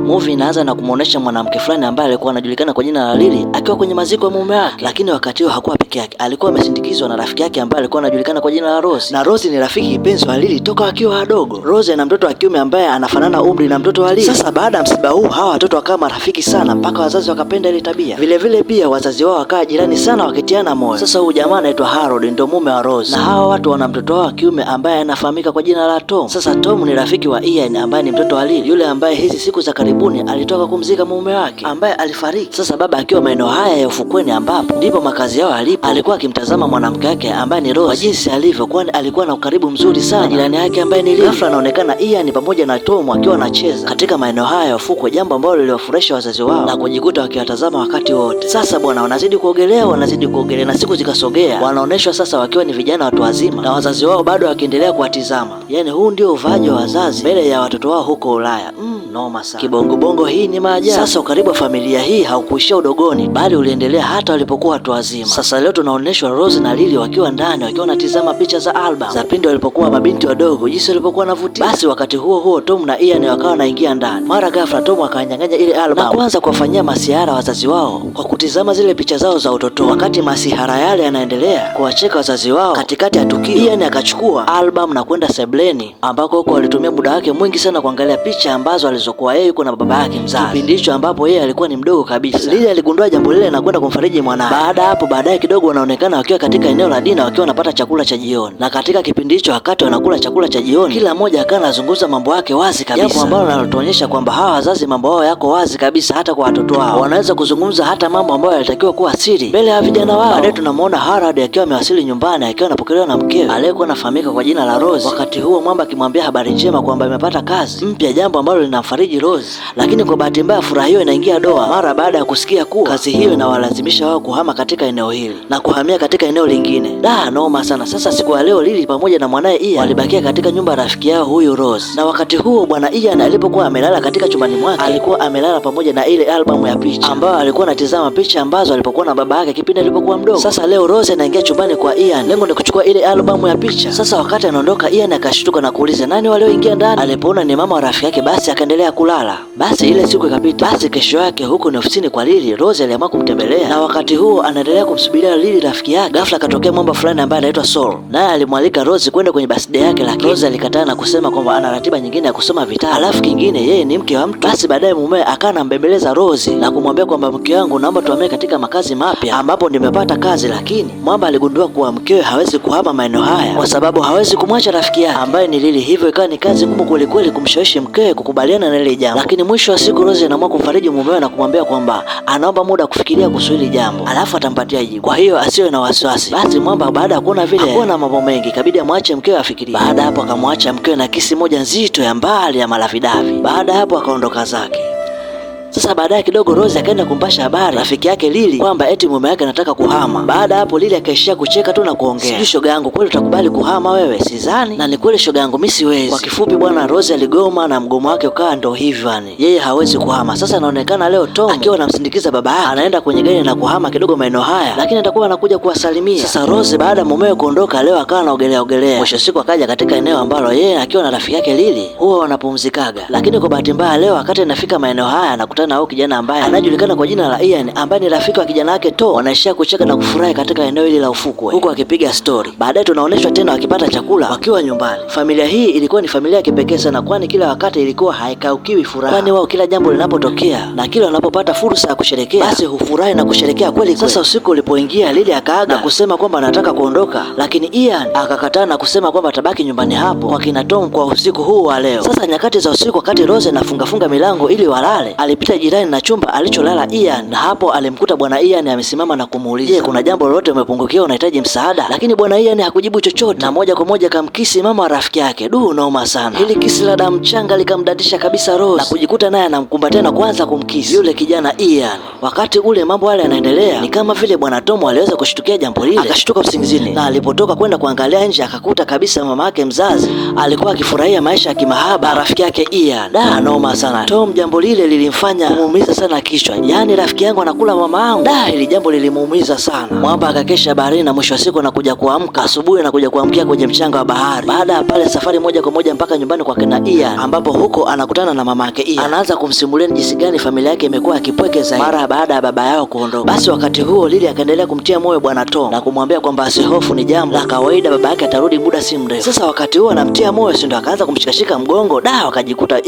Movie inaanza na kumuonesha mwanamke fulani ambaye alikuwa anajulikana kwa jina la Lily akiwa kwenye maziko ya mume wake, lakini wakati huo hakuwa peke yake, alikuwa amesindikizwa na rafiki yake ambaye alikuwa anajulikana kwa jina la Rose. Na Rose ni rafiki kipenzi wa Lily toka wakiwa wadogo. Rose ana mtoto wa kiume ambaye anafanana umri na mtoto wa Lily. Sasa baada ya msiba huu hawa watoto wakawa marafiki sana mpaka wazazi wakapenda ile tabia. Vile vile pia wazazi wao wakawa jirani sana wakitiana moyo. Sasa huyu jamaa anaitwa Harold ndio mume wa Rose. Na hawa watu wana mtoto wao wa kiume ambaye anafahamika kwa jina la Tom. Sasa Tom ni rafiki wa Ian ambaye ni mtoto wa Lily, yule ambaye hizi siku za karibuni alitoka kumzika mume wake ambaye alifariki. Sasa baba akiwa maeneo haya ya ufukweni ambapo ndipo makazi yao alipo, alikuwa akimtazama mwanamke wake ambaye ni Rose kwa jinsi alivyo, kwani alikuwa na ukaribu mzuri sana jirani yake ambaye ni Lily. Ghafla anaonekana Ian pamoja na Tom akiwa wanacheza katika maeneo haya ya ufukwe, jambo ambalo liliwafurahisha wazazi wao na kujikuta wakiwatazama wakati wote. Sasa bwana, wanazidi kuogelea na siku zikasogea, wanaoneshwa sasa wakiwa ni vijana watu wazima na wazazi wao bado wakiendelea kuwatizama. Yani huu ndio uvaaji wa wazazi mbele ya watoto wao huko Ulaya. Noma sana. Kibongo hii ni maajabu. Sasa ukaribu wa familia hii haukuishia udogoni, bali uliendelea hata walipokuwa watu wazima. Sasa leo tunaonyeshwa Rose na Lily wakiwa ndani wakiwa wanatizama picha za album za pindi walipokuwa mabinti wadogo, jinsi walipokuwa wanavutia. Basi wakati huo Tom na Ian wakawa wanaingia ndani. Mara ghafla Tom akanyang'anya ile album na kuanza kuwafanyia masihara wazazi wao kwa kutizama zile picha zao za utoto. Wakati masihara yale yanaendelea kuwacheka wazazi wao, katikati ya tukio Ian akachukua album na kwenda sebleni ambako huko walitumia muda wake mwingi sana kuangalia picha ambazo alizokuwa yeye yuko na baba yake mzazi, kipindi hicho ambapo yeye alikuwa ni mdogo kabisa. Lily aligundua jambo lile na kwenda kumfariji mwanae. Baada hapo baadaye kidogo wanaonekana wakiwa katika eneo la dina wakiwa wanapata chakula cha jioni, na katika kipindi hicho wakati wanakula chakula cha jioni, kila mmoja akawa anazungumza mambo yake wazi kabisa, jambo ambalo linatuonyesha kwamba hawa wazazi mambo yao yako wazi kabisa, hata kwa watoto wao wanaweza kuzungumza hata mambo ambayo yalitakiwa kuwa siri mbele ya vijana wao. Baadaye tunamuona Harold akiwa amewasili nyumbani akiwa anapokelewa na mkewe aliyekuwa anafahamika kwa jina la Rose. Wakati huo Mwamba akimwambia habari njema kwamba amepata kazi mpya, jambo ambalo linamfariji Rose, lakini kwa bahati mbaya furaha hiyo inaingia doa mara baada ya kusikia kuwa kazi hiyo inawalazimisha wao kuhama katika eneo hili na kuhamia katika eneo lingine. Noma sana. Sasa siku ya leo Lily pamoja na mwanae Ian walibakia katika nyumba ya rafiki yao huyu Rose, na wakati huo bwana Ian alipokuwa amelala katika chumbani mwake, alikuwa amelala pamoja na ile albamu ya picha ambayo alikuwa anatizama picha ambazo alipokuwa na baba yake kipindi alipokuwa mdogo. Sasa leo Rose anaingia chumbani kwa Ian, lengo ni kuchukua ile albamu ya picha. Sasa wakati anaondoka Ian akashtuka na kuuliza nani walioingia ndani. Alipoona ni mama wa rafiki yake, basi akaendelea kulala. Basi ile siku ikapita. Basi kesho yake huko ni ofisini kwa Lily, Rose aliamua kumtembelea, na wakati huo anaendelea kumsubiria Lily rafiki yake, ghafla akatokea mwamba fulani ambaye anaitwa Saul, naye alimwalika Rose kwenda kwenye birthday yake, lakini Rose alikataa na kusema kwamba ana ratiba nyingine ya kusoma vitabu, alafu kingine yeye ni mke wa mtu. Basi baadaye mumewe akawa anambembeleza Rose na kumwambia kwamba mke wangu, naomba tuhamie katika makazi mapya ambapo nimepata kazi, lakini mwamba aligundua kuwa mkewe hawezi kuhama maeneo haya kwa sababu hawezi kumwacha rafiki yake ambaye ni Lily, hivyo ikawa ni kazi ngumu kweli kweli kumshawishi mkewe kukubaliana na ile jambo. Lakini mwisho wa siku Rose anaamua kumfariji mumewe na kumwambia kwamba anaomba muda kufikiria kuhusu hili jambo, alafu atampatia jibu, kwa hiyo asiwe na wasiwasi. Basi mwamba baada ya kuona vile hakuwa na mambo mengi, ikabidi amwache mkewe afikirie. Baada hapo akamwacha mkewe na kisi moja nzito ya mbali ya malavidavi. Baada hapo akaondoka zake. Sasa baadaye kidogo Rose akaenda kumpasha habari rafiki yake Lily kwamba eti mume wake anataka kuhama. Baada hapo Lily akaishia kucheka tu na kuongea, sijui shoga yangu, kweli utakubali kuhama wewe? Sidhani. Na ni kweli shoga yangu, mimi siwezi. Kwa kifupi bwana, Rose aligoma na mgomo wake ukawa ndo hivyo, yani yeye hawezi kuhama. Sasa anaonekana leo Tom akiwa anamsindikiza baba yake anaenda kwenye gari na kuhama kidogo maeneo haya, lakini atakuwa anakuja kuwasalimia. Sasa Rose baada ya mumewe kuondoka leo akawa anaogelea. Mwisho siku akaja katika eneo ambalo yeye akiwa na rafiki yake Lily huwa wanapumzikaga, lakini kwa bahati mbaya leo wakati anafika maeneo haya anakutana na kijana ambaye anajulikana kwa jina la Ian ambaye ni rafiki wa kijana wake Tom. Wanaishia kucheka na kufurahi katika eneo hili la ufukwe huko akipiga story. Baadaye tunaonyeshwa tena wakipata chakula wakiwa nyumbani. Familia hii ilikuwa ni familia ya kipekee sana, kwani kila wakati ilikuwa haikaukiwi furaha, kwani wao kila jambo linapotokea na kila wanapopata fursa ya kusherekea basi hufurahi na kusherekea kweli. Sasa usiku ulipoingia, Lily akaaga na kusema kwamba anataka kuondoka, lakini Ian akakataa na kusema kwamba atabaki nyumbani hapo kwa kina Tom kwa usiku huu wa leo. Sasa nyakati za usiku, wakati Rose anafunga milango ili walale, alipita jirani na chumba alicholala Ian, na hapo alimkuta bwana Ian amesimama na kumuuliza, je, kuna jambo lolote umepungukiwa, unahitaji msaada? Lakini bwana Ian hakujibu chochote na moja kwa moja kamkisi mama wa rafiki yake. Noma sana. Hili kisi la damu changa likamdadisha kabisa Rose na kujikuta naye anamkumbatia na kuanza kumkisi yule kijana Ian. Wakati ule mambo yale yanaendelea, ni kama vile bwana Tom aliweza kushtukia jambo lile, akashtuka usingizini, na alipotoka kwenda kuangalia nje akakuta kabisa mama yake mzazi alikuwa akifurahia maisha ya kimahaba rafiki yake Ian. Noma sana. Tom jambo lile lilimfanya kufanya kumuumiza sana kichwa. Yaani rafiki yangu anakula mama yangu. Da, hili jambo lilimuumiza sana. Mwamba akakesha baharini na mwisho wa siku anakuja kuamka asubuhi na kuja kuamkia kwenye mchanga wa bahari. Baada ya pale safari moja kwa moja mpaka nyumbani kwa kina Ian, ambapo huko anakutana na mama yake Ian. Anaanza kumsimulia jinsi gani familia yake imekuwa kipweke zaidi mara baada ya baba yao kuondoka. Basi wakati huo Lily akaendelea kumtia moyo bwana Tom na kumwambia kwamba asihofu, ni jambo la kawaida, baba yake atarudi muda si mrefu. Sasa wakati huo anamtia moyo, si ndo akaanza kumshikashika mgongo. Da, wakajikuta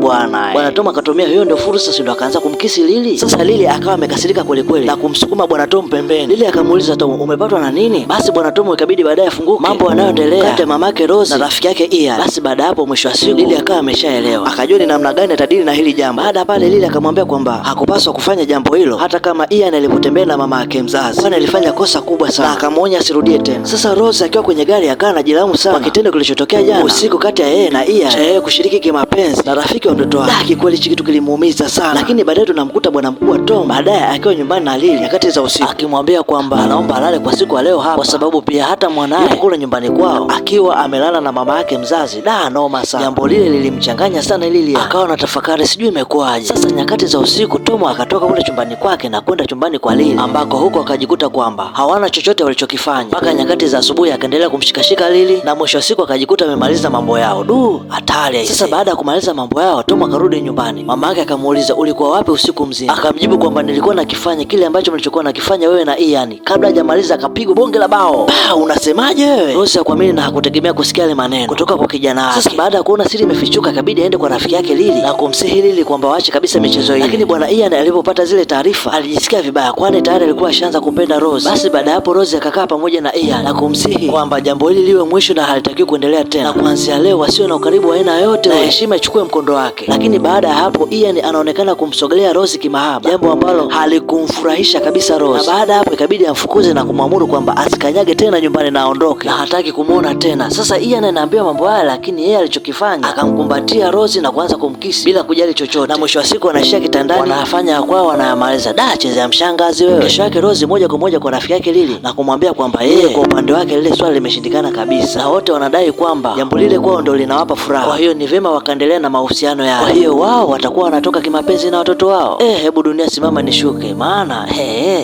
bwana Tom akatumia hiyo ndio fursa, si ndo akaanza kumkisi Lily. Sasa Lily akawa amekasirika kweli kweli na kumsukuma bwana Tom pembeni. Lily akamuuliza Tom, umepatwa na nini? Basi bwana Tom ikabidi baadaye afunguke mambo yanayoendelea kati ya mamake Rose na rafiki yake Ian. Basi baada hapo mwisho wa siku Lily akawa ameshaelewa, akajua ni namna gani atadili na hili jambo. Baada pale Lily akamwambia kwamba hakupaswa kufanya jambo hilo hata kama Ian alipotembea na mama yake mzazi, kwani alifanya kosa kubwa sana, na akamwonya asirudie tena. Sasa Rose akiwa kwenye gari akawa anajilaumu sana kwa kitendo kilichotokea jana usiku kati ya yeye na Ian, cha yeye kushiriki kimapenzi na rafiki wa mtoto wake. Kikweli hichi kitu kilimuumiza sana, lakini baadaye tunamkuta bwana mkuu wa Tom baadaye akiwa nyumbani na Lily nyakati za usiku, akimwambia kwamba anaomba alale kwa siku ya leo hapa kwa sababu pia hata mwanae kule nyumbani kwao akiwa amelala na mama yake mzazi. Da, noma sana. Jambo lile lilimchanganya sana Lily, akawa na tafakari sijui imekuwaje. Sasa nyakati za usiku Tom akatoka kule chumbani kwake na kwenda chumbani kwa Lily, ambako huko akajikuta kwamba hawana chochote walichokifanya mpaka nyakati za asubuhi. Akaendelea kumshikashika Lily na mwisho wa siku akajikuta amemaliza mambo yao. Hatari. Sasa baada ya kumaliza mambo yao Tom akarudi nyumbani. Mama yake akamuuliza, ulikuwa wapi usiku mzima? Akamjibu kwamba nilikuwa nakifanya kile ambacho mlichokuwa nakifanya wewe na Ian. Kabla hajamaliza akapigwa bonge la bao. Unasemaje wewe? Rose hakuamini na hakutegemea kusikia yale maneno kutoka kwa kijana wake. Sasa baada ya kuona siri imefichuka ikabidi aende kwa rafiki yake Lily na kumsihi Lily kwamba waache kabisa michezo hii. Lakini bwana Ian alipopata zile taarifa alijisikia vibaya, kwani tayari alikuwa ashaanza kumpenda Rose. Basi baada hapo Rose akakaa pamoja na Ian na kumsihi kwamba jambo hili liwe mwisho na halitakiwi kuendelea tena, na kuanzia leo wasiwe na ukaribu wa aina yote na heshima ichukue mkondo wake. Lakini baada ya hapo Ian anaonekana kumsogelea Rose kimahaba, jambo ambalo halikumfurahisha kabisa Rose. Na baada hapo ikabidi amfukuze na kumwamuru kwamba asikanyage tena nyumbani na aondoke na hataki kumuona tena. Sasa Ian anaambiwa mambo haya, lakini yeye alichokifanya akamkumbatia Rose na kuanza kumkisi bila kujali chochote, na mwisho wa siku anaishia kitandani wanafanya kwao wanayamaliza. Da, cheza ya mshangazi wewe. Kesho yake Rose moja kwa moja kwa rafiki yake Lily na kumwambia kwamba yeye kwa upande wake lile swali limeshindikana kabisa, na wote wanadai kwamba jambo lile kwao ndio linawapa furaha, kwa hiyo ni vyema wakaendelea na mahusiano yao. Kwa hiyo wao watakuwa wanatoka kimapenzi na watoto wao. Hebu dunia simama nishuke, maana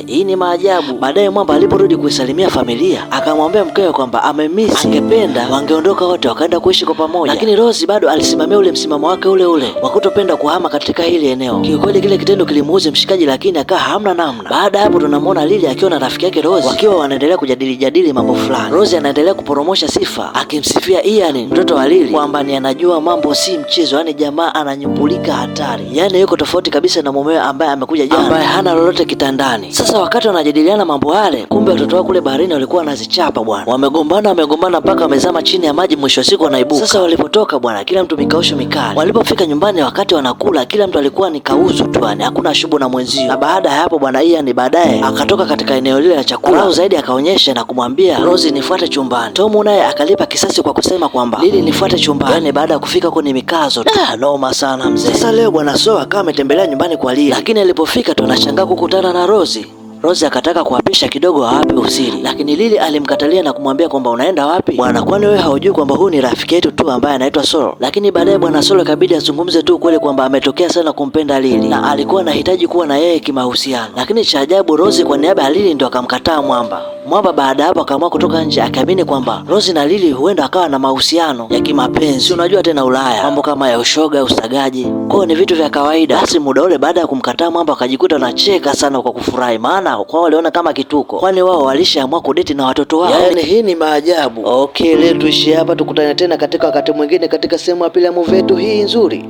hii ni maajabu. Baadaye Mwamba aliporudi kuisalimia familia akamwambia mkewe kwamba amemiss, angependa wangeondoka wote wakaenda kuishi kwa pamoja, lakini Rose bado alisimamia ule msimamo wake ule wa kutopenda kuhama katika hili eneo. Kiukweli kile kitendo kilimuuzi mshikaji, lakini akaa hamna namna. Baada hapo tunamwona Lily akiwa na rafiki yake Rose wakiwa wanaendelea kujadili mambo fulani. Rose anaendelea kuporomosha sifa akimsifia Ian mtoto wa Lily kwamba ni anajua mambo si mchezo, yani jamaa ananyumbulika hatari, yani yuko tofauti kabisa na mumewe ambaye amekuja jana ambaye hana lolote kitandani. Sasa wakati wanajadiliana mambo yale, kumbe watoto wao kule baharini walikuwa wanazichapa bwana, wamegombana mpaka wamezama chini ya maji, mwisho wa siku wanaibuka. Sasa walipotoka bwana, kila mtu mikaosho mikali. Walipofika nyumbani wakati wanakula, kila mtu alikuwa ni kauzu tu, yani hakuna shubu na mwenzio. Na baada ya hapo bwana Ian baadaye akatoka katika eneo lile la chakula au zaidi akaonyesha na kumwambia Rose nifuate chumbani. Tom naye akalipa kisasi kwa kusema kwamba Lily nifuate chumbani. Yani baada ya kufika huko ni mikazo. Noma sana mzee. Sasa leo bwana So akawa ametembelea nyumbani kwa Lily, lakini alipofika tu anashangaa kukutana na Rose. Rose akataka kuapisha kidogo awape usiri, lakini Lily alimkatalia na kumwambia kwamba unaenda wapi bwana, kwani wewe haujui kwamba huyu ni rafiki yetu tu ambaye anaitwa Solo. Lakini baadaye bwana Solo ikabidi azungumze tu kweli kwamba ametokea sana kumpenda Lily na alikuwa anahitaji kuwa na yeye kimahusiano, lakini cha ajabu Rose kwa niaba ya Lily ndo akamkataa Mwamba baada hapo akaamua kutoka nje, akaamini kwamba Rose na Lily huenda akawa na mahusiano ya kimapenzi. Unajua tena Ulaya mambo kama ya ushoga, usagaji, kwao ni vitu vya kawaida. Basi muda ule baada ya kumkataa Mwamba akajikuta anacheka sana kwa kufurahi, maana kwao waliona kama kituko, kwani wao walishaamua kudeti na watoto wao. Yani hii ni maajabu. Okay, leo tuishi hapa, tukutane tena katika wakati mwingine katika sehemu ya pili ya movie yetu hii nzuri.